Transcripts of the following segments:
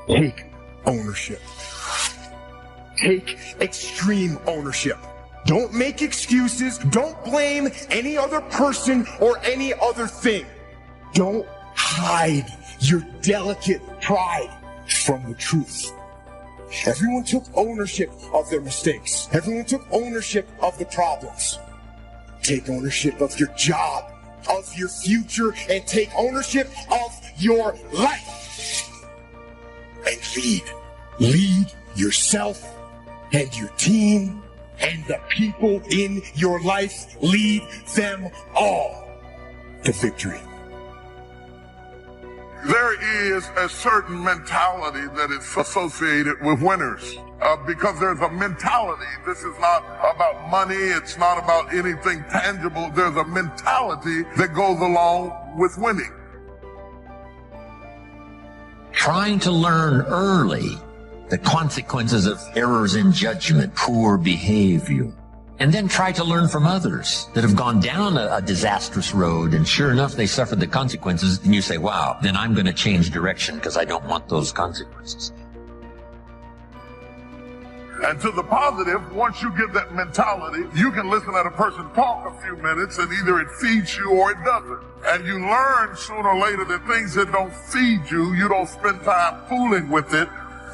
Take ownership. Take extreme ownership. Don't make excuses. Don't blame any other person or any other thing. Don't hide your delicate pride from the truth. Everyone took ownership of their mistakes. Everyone took ownership of the problems. Take ownership of your job, of your future, and take ownership of your life. And lead. Lead yourself and your team and the people in your life. Lead them all to victory. There is a certain mentality that is associated with winners. Because there's a mentality. This is not about money. It's not about anything tangible. There's a mentality that goes along with winning. Trying to learn early the consequences of errors in judgment, poor behavior, and then try to learn from others that have gone down a disastrous road, and sure enough, they suffered the consequences, and you say, wow, then I'm going to change direction because I don't want those consequences. And to the positive, once you get that mentality, you can listen at a person talk a few minutes and either it feeds you or it doesn't. And you learn sooner or later that things that don't feed you, you don't spend time fooling with it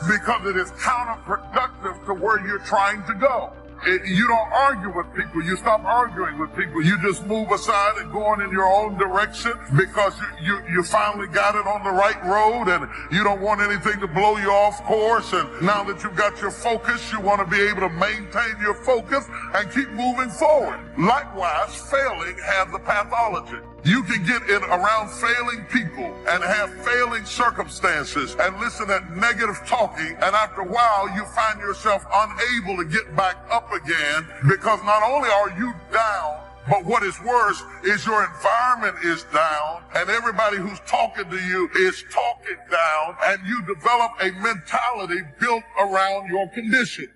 because it is counterproductive to where you're trying to go. You don't argue with people. You stop arguing with people. You just move aside and go in your own direction because you finally got it on the right road and you don't want anything to blow you off course. And now that you've got your focus, you want to be able to maintain your focus and keep moving forward. Likewise, failing has a pathology. You can get in around failing people and have failing circumstances and listen at negative talking, and after a while you find yourself unable to get back up again because not only are you down, but what is worse is your environment is down and everybody who's talking to you is talking down, and you develop a mentality built around your condition.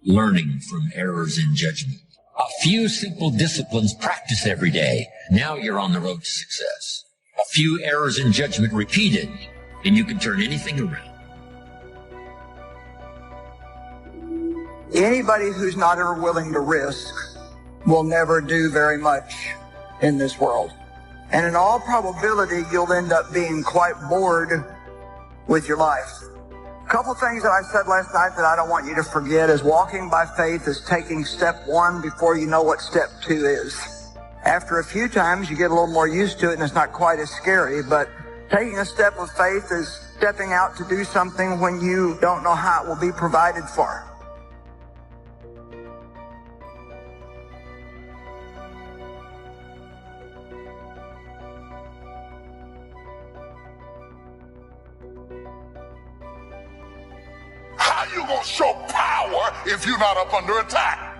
Learning from errors in judgment. A few simple disciplines practiced every day. Now you're on the road to success. A few errors in judgment repeated, and you can turn anything around. Anybody who's not ever willing to risk will never do very much in this world. And in all probability, you'll end up being quite bored with your life. A couple things that I said last night that I don't want you to forget is walking by faith is taking step one before you know what step two is. After a few times, you get a little more used to it and it's not quite as scary, but taking a step of faith is stepping out to do something when you don't know how it will be provided for. How you gonna show power if you're not up under attack?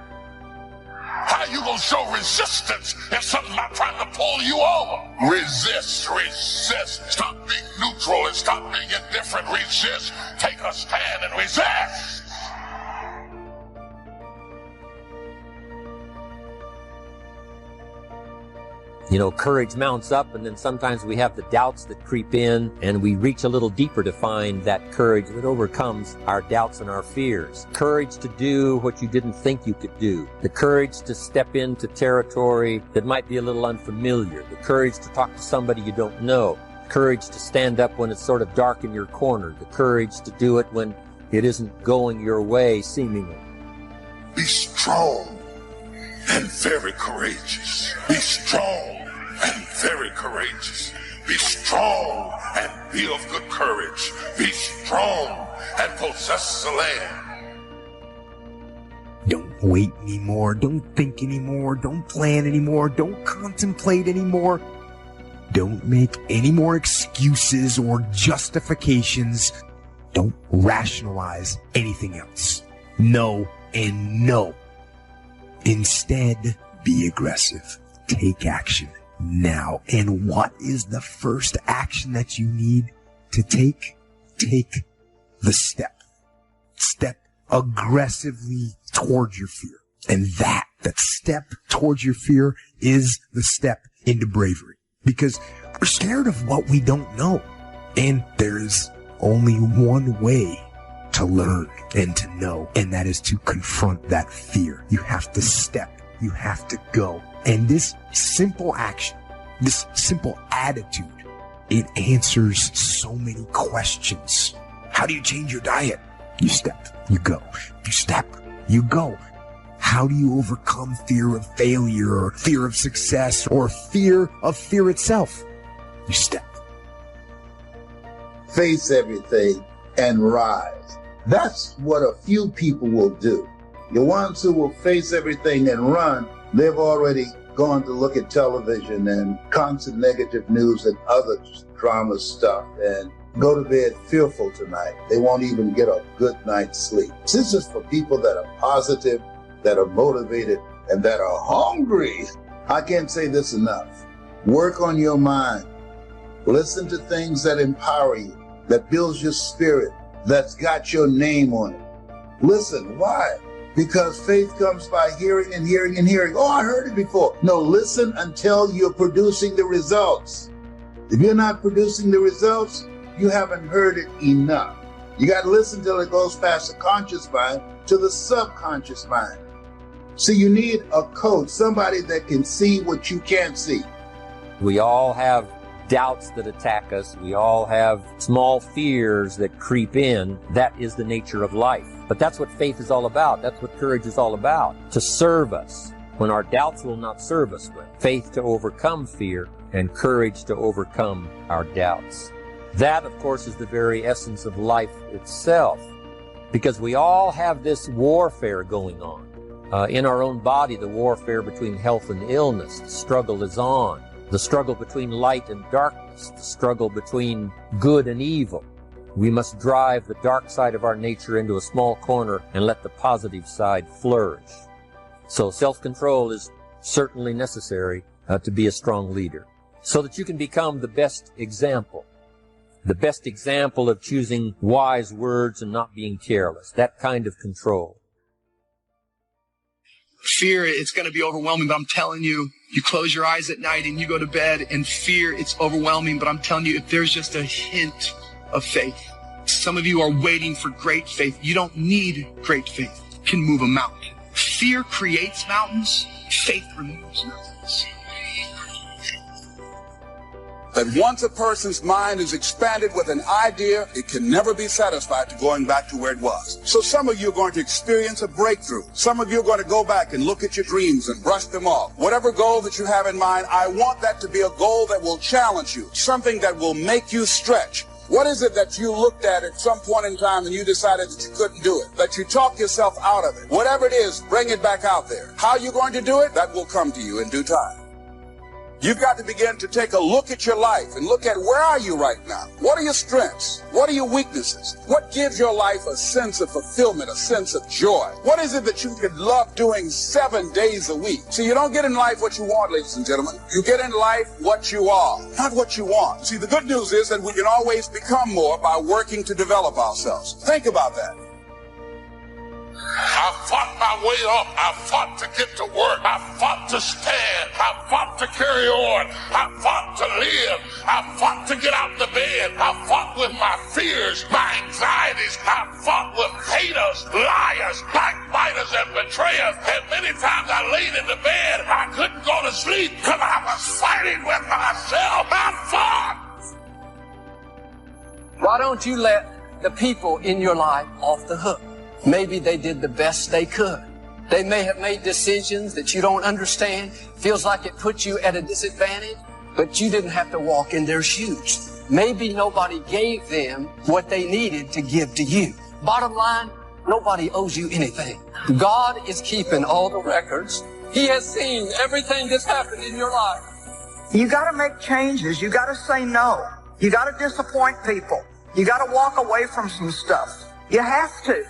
How you gonna show resistance if something's not trying to pull you over? Resist, resist. Stop being neutral and stop being indifferent. Resist. Take a stand and resist. You know, courage mounts up, and then sometimes we have the doubts that creep in, and we reach a little deeper to find that courage that overcomes our doubts and our fears. Courage to do what you didn't think you could do. The courage to step into territory that might be a little unfamiliar. The courage to talk to somebody you don't know. Courage to stand up when it's sort of dark in your corner. The courage to do it when it isn't going your way, seemingly. Be strong and very courageous. Be strong and very courageous. Be strong and be of good courage. Be strong and possess the land. Don't wait anymore. Don't think anymore. Don't plan anymore. Don't contemplate anymore. Don't make any more excuses or justifications. Don't rationalize anything else. No and no. Instead, be aggressive. Take action now. And what is the first action that you need to take? Take the step. Step aggressively towards your fear. And that step towards your fear is the step into bravery. Because we're scared of what we don't know. And there is only one way to learn and to know, and that is to confront that fear. You have to step, you have to go. And this simple action, this simple attitude, it answers so many questions. How do you change your diet? You step, you go. You step, you go. How do you overcome fear of failure or fear of success or fear of fear itself? You step. Face everything and rise. That's what a few people will do. The ones who will face everything and run, they've already gone to look at television and constant negative news and other drama stuff and go to bed fearful tonight. They won't even get a good night's sleep. This is for people that are positive, that are motivated, and that are hungry. I can't say this enough. Work on your mind. Listen to things that empower you, that builds your spirit, that's got your name on it. Listen, why? Because faith comes by hearing and hearing and hearing. Oh, I heard it before. No, listen until you're producing the results. If you're not producing the results, you haven't heard it enough. You got to listen till it goes past the conscious mind to the subconscious mind. See, you need a coach, somebody that can see what you can't see. We all have doubts that attack us. We all have small fears that creep in. That is the nature of life. But that's what faith is all about. That's what courage is all about. To serve us when our doubts will not serve us well. Faith to overcome fear and courage to overcome our doubts. That, of course, is the very essence of life itself. Because we all have this warfare going on. In our own body, the warfare between health and illness. The struggle is on. The struggle between light and darkness, the struggle between good and evil. We must drive the dark side of our nature into a small corner and let the positive side flourish. So self-control is certainly necessary to be a strong leader, so that you can become the best example of choosing wise words and not being careless, that kind of control. Fear, it's going to be overwhelming, but I'm telling you, you close your eyes at night and you go to bed and fear, it's overwhelming, but I'm telling you, if there's just a hint of faith, some of you are waiting for great faith. You don't need great faith. You can move a mountain. Fear creates mountains. Faith removes mountains. That once a person's mind is expanded with an idea, it can never be satisfied to going back to where it was. So some of you are going to experience a breakthrough. Some of you are going to go back and look at your dreams and brush them off. Whatever goal that you have in mind, I want that to be a goal that will challenge you, something that will make you stretch. What is it that you looked at some point in time and you decided that you couldn't do it, that you talked yourself out of it? Whatever it is, bring it back out there. How are you going to do it? That will come to you in due time. You've got to begin to take a look at your life and look at where are you right now? What are your strengths? What are your weaknesses? What gives your life a sense of fulfillment, a sense of joy? What is it that you could love doing 7 days a week? See, you don't get in life what you want, ladies and gentlemen. You get in life what you are, not what you want. See, the good news is that we can always become more by working to develop ourselves. Think about that. I fought my way up. I fought to get to work. I fought to stand. I fought to carry on. I fought to live. I fought to get out of bed. I fought with my fears, my anxieties. I fought with haters, liars, backbiters, and betrayers. And many times I laid in the bed. I couldn't go to sleep because I was fighting with myself. I fought. Why don't you let the people in your life off the hook? Maybe they did the best they could. They may have made decisions that you don't understand. Feels like it puts you at a disadvantage, but you didn't have to walk in their shoes. Maybe nobody gave them what they needed to give to you. Bottom line, nobody owes you anything. God is keeping all the records. He has seen everything that's happened in your life. You got to make changes. You got to say no. You got to disappoint people. You got to walk away from some stuff. You have to.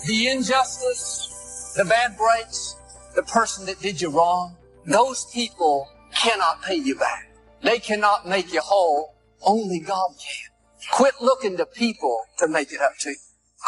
The injustice, the bad breaks, the person that did you wrong, those people cannot pay you back. They cannot make you whole. Only God can. Quit looking to people to make it up to you.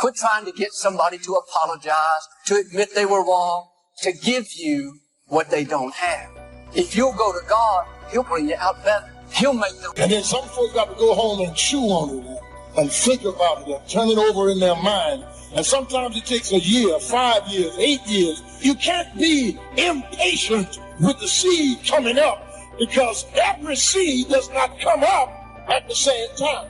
Quit trying to get somebody to apologize, to admit they were wrong, to give you what they don't have. If you'll go to God, He'll bring you out better. He'll make them. And then some folks got to go home and chew on it. and think about it and turn it over in their mind. And sometimes it takes a year, 5 years, 8 years. You can't be impatient with the seed coming up, because every seed does not come up at the same time.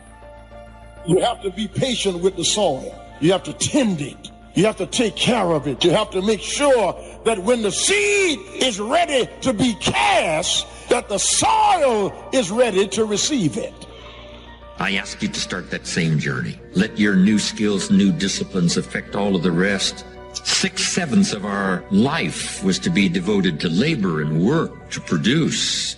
You have to be patient with the soil. You have to tend it. You have to take care of it. You have to make sure that when the seed is ready to be cast, that the soil is ready to receive it. I ask you to start that same journey. Let your new skills, new disciplines affect all of the rest. 6/7 of our life was to be devoted to labor and work, to produce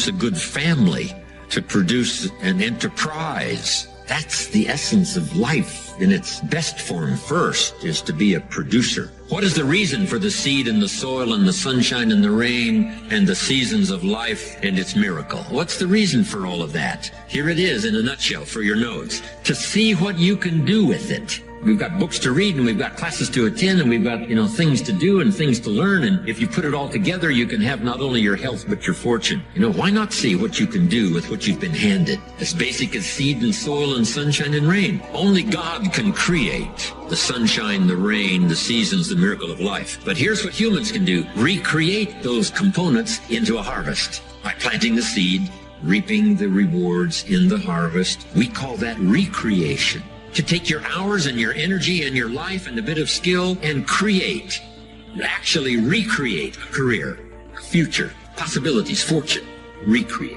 a good family, to produce an enterprise. That's the essence of life in its best form. First is to be a producer. What is the reason for the seed and the soil and the sunshine and the rain and the seasons of life and its miracle? What's the reason for all of that? Here it is in a nutshell for your notes. To see what you can do with it. We've got books to read, and we've got classes to attend, and we've got, things to do and things to learn. And if you put it all together, you can have not only your health, but your fortune. Why not see what you can do with what you've been handed? As basic as seed and soil and sunshine and rain. Only God can create the sunshine, the rain, the seasons, the miracle of life. But here's what humans can do. Recreate those components into a harvest. By planting the seed, reaping the rewards in the harvest. We call that recreation. To take your hours and your energy and your life and a bit of skill and actually recreate a career, a future, possibilities, fortune. Recreate.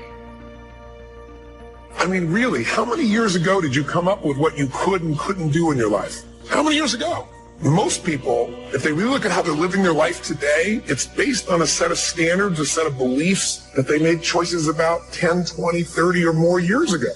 I mean, really, how many years ago did you come up with what you could and couldn't do in your life? How many years ago? Most people, if they really look at how they're living their life today, it's based on a set of standards, a set of beliefs that they made choices about 10, 20, 30 or more years ago.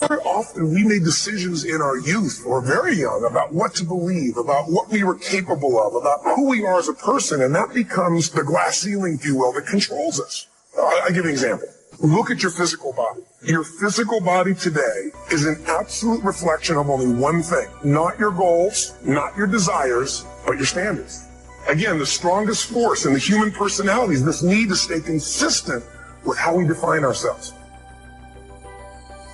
Very often we made decisions in our youth or very young about what to believe, about what we were capable of, about who we are as a person, and that becomes the glass ceiling, if you will, that controls us. I'll give you an example. Look at your physical body. Your physical body today is an absolute reflection of only one thing. Not your goals, not your desires, but your standards. Again, the strongest force in the human personality is this need to stay consistent with how we define ourselves.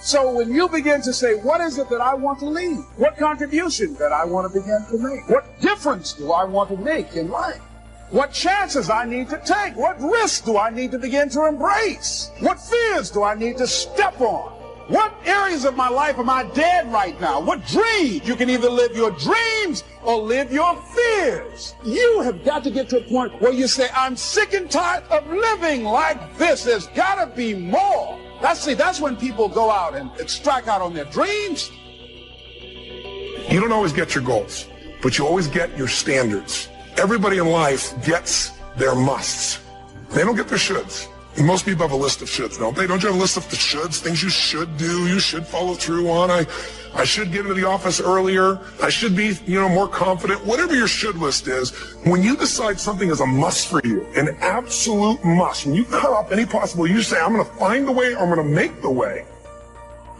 So when you begin to say, what is it that I want to leave? What contribution that I want to begin to make? What difference do I want to make in life? What chances I need to take? What risks do I need to begin to embrace? What fears do I need to step on? What areas of my life am I dead right now? What dreams? You can either live your dreams or live your fears. You have got to get to a point where you say, I'm sick and tired of living like this. There's got to be more. That's when people go out and strike out on their dreams. You don't always get your goals, but you always get your standards. Everybody in life gets their musts. They don't get their shoulds. Most people have a list of shoulds, don't they? Don't you have a list of the shoulds, things you should do, you should follow through on? I should get into the office earlier. I should be, more confident. Whatever your should list is, when you decide something is a must for you, an absolute must, when you cut off any possible, you say, I'm going to find the way, or I'm going to make the way.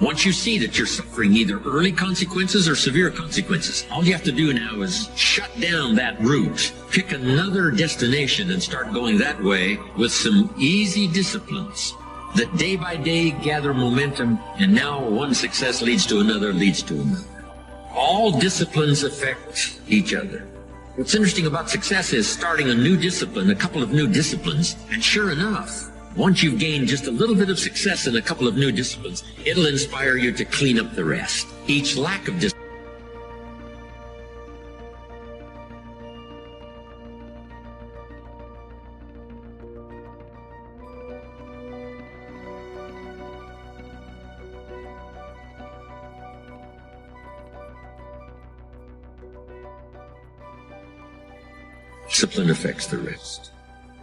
Once you see that you're suffering either early consequences or severe consequences, all you have to do now is shut down that route, pick another destination and start going that way with some easy disciplines that day by day gather momentum, and now one success leads to another, leads to another. All disciplines affect each other. What's interesting about success is starting a new discipline, a couple of new disciplines, and sure enough, once you've gained just a little bit of success in a couple of new disciplines, it'll inspire you to clean up the rest. Each lack of discipline affects the rest.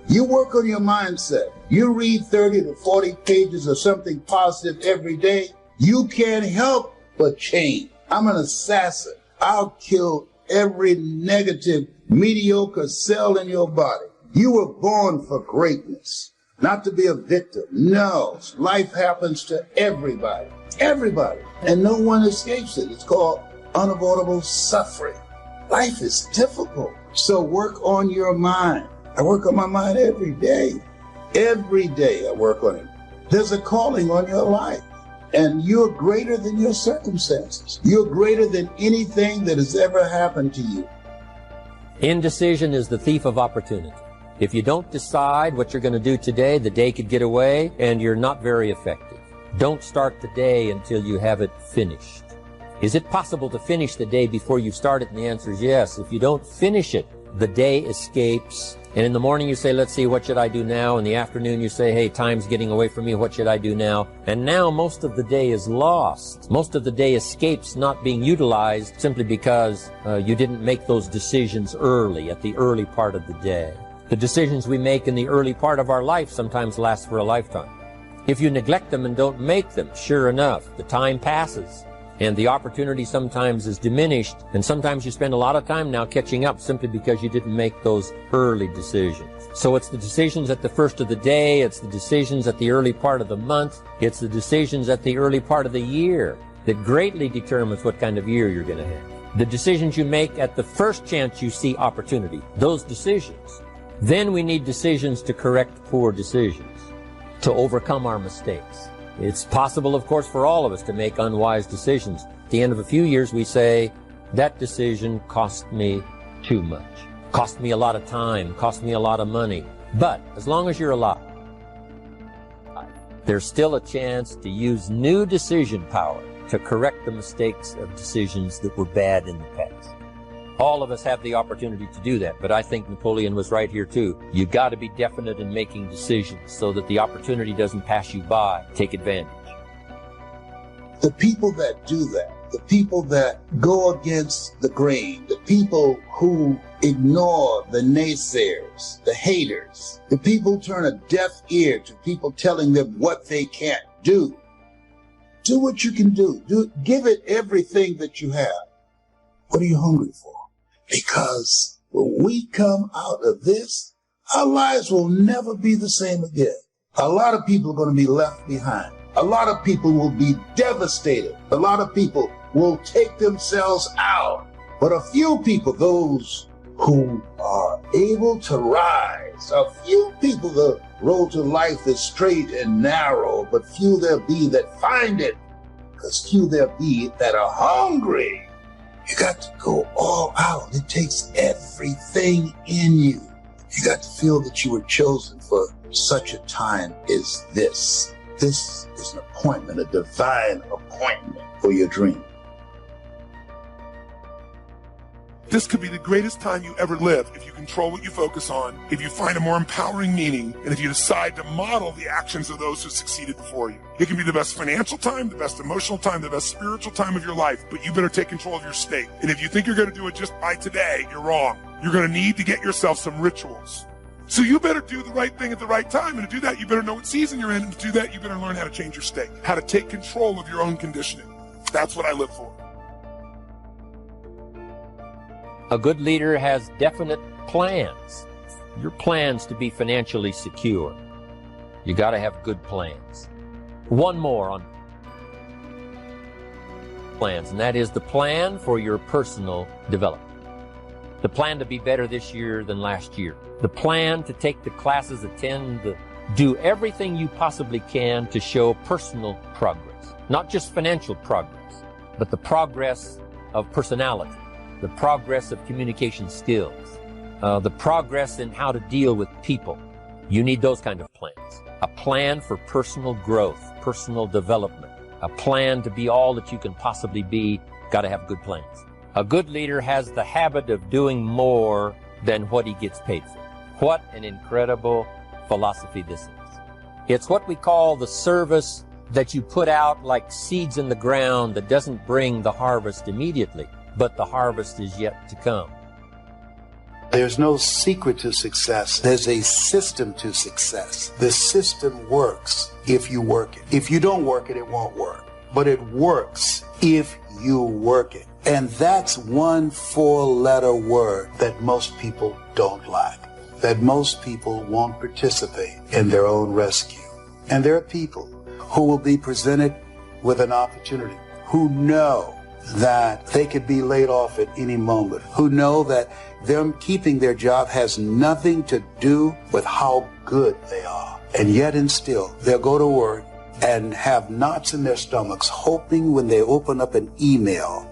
You work on your mindset. You read 30 to 40 pages of something positive every day. You can't help but change. I'm an assassin. I'll kill every negative, mediocre cell in your body. You were born for greatness, not to be a victim. No, life happens to everybody. Everybody. And no one escapes it. It's called unavoidable suffering. Life is difficult. So work on your mind. I work on my mind every day. Every day I work on it. There's a calling on your life, and you're greater than your circumstances. You're greater than anything that has ever happened to you. Indecision is the thief of opportunity. If you don't decide what you're going to do today, the day could get away and you're not very effective. Don't start the day until you have it finished. Is it possible to finish the day before you start it? And the answer is yes. If you don't finish it, the day escapes. And in the morning you say, let's see, what should I do now? In the afternoon you say, hey, time's getting away from me. What should I do now? And now most of the day is lost. Most of the day escapes not being utilized simply because you didn't make those decisions early, at the early part of the day. The decisions we make in the early part of our life sometimes last for a lifetime. If you neglect them and don't make them, sure enough, the time passes. And the opportunity sometimes is diminished, and sometimes you spend a lot of time now catching up simply because you didn't make those early decisions. So it's the decisions at the first of the day, it's the decisions at the early part of the month, it's the decisions at the early part of the year that greatly determines what kind of year you're going to have. The decisions you make at the first chance you see opportunity, those decisions. Then we need decisions to correct poor decisions, to overcome our mistakes. It's possible, of course, for all of us to make unwise decisions. At the end of a few years, we say, that decision cost me too much. Cost me a lot of time, cost me a lot of money. But as long as you're alive, there's still a chance to use new decision power to correct the mistakes of decisions that were bad in the past. All of us have the opportunity to do that, but I think Napoleon was right here too. You got to be definite in making decisions so that the opportunity doesn't pass you by. Take advantage. The people that do that, the people that go against the grain, the people who ignore the naysayers, the haters, the people who turn a deaf ear to people telling them what they can't do. Do what you can do. Give it everything that you have. What are you hungry for? Because when we come out of this, our lives will never be the same again. A lot of people are going to be left behind. A lot of people will be devastated. A lot of people will take themselves out. But a few people, those who are able to rise, a few people, the road to life is straight and narrow, but few there be that find it, because few there be that are hungry. You got to go all out. It takes everything in you. You got to feel that you were chosen for such a time as this. This is an appointment, a divine appointment for your dream. This could be the greatest time you ever live if you control what you focus on, if you find a more empowering meaning, and if you decide to model the actions of those who succeeded before you. It can be the best financial time, the best emotional time, the best spiritual time of your life, but you better take control of your state. And if you think you're going to do it just by today, you're wrong. You're going to need to get yourself some rituals. So you better do the right thing at the right time. And to do that, you better know what season you're in. And to do that, you better learn how to change your state, how to take control of your own conditioning. That's what I live for. A good leader has definite plans. Your plans to be financially secure. You got to have good plans. One more on plans, and that is the plan for your personal development. The plan to be better this year than last year. The plan to take the classes, do everything you possibly can to show personal progress. Not just financial progress, but the progress of personality. The progress of communication skills, the progress in how to deal with people. You need those kind of plans. A plan for personal growth, personal development, a plan to be all that you can possibly be. Got to have good plans. A good leader has the habit of doing more than what he gets paid for. What an incredible philosophy this is. It's what we call the service that you put out like seeds in the ground that doesn't bring the harvest immediately, but the harvest is yet to come. There's no secret to success. There's a system to success. The system works if you work it. If you don't work it, it won't work. But it works if you work it. And that's one 4-letter word that most people don't like, that most people won't participate in their own rescue. And there are people who will be presented with an opportunity, who know that they could be laid off at any moment, who know that them keeping their job has nothing to do with how good they are. And yet and still, they'll go to work and have knots in their stomachs, hoping when they open up an email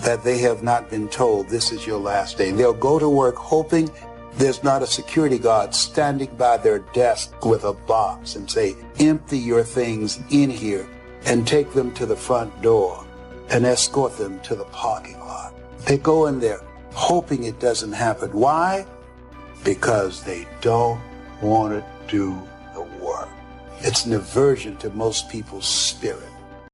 that they have not been told this is your last day. They'll go to work hoping there's not a security guard standing by their desk with a box and say, empty your things in here and take them to the front door and escort them to the parking lot. They go in there hoping it doesn't happen. Why? Because they don't want to do the work. It's an aversion to most people's spirit.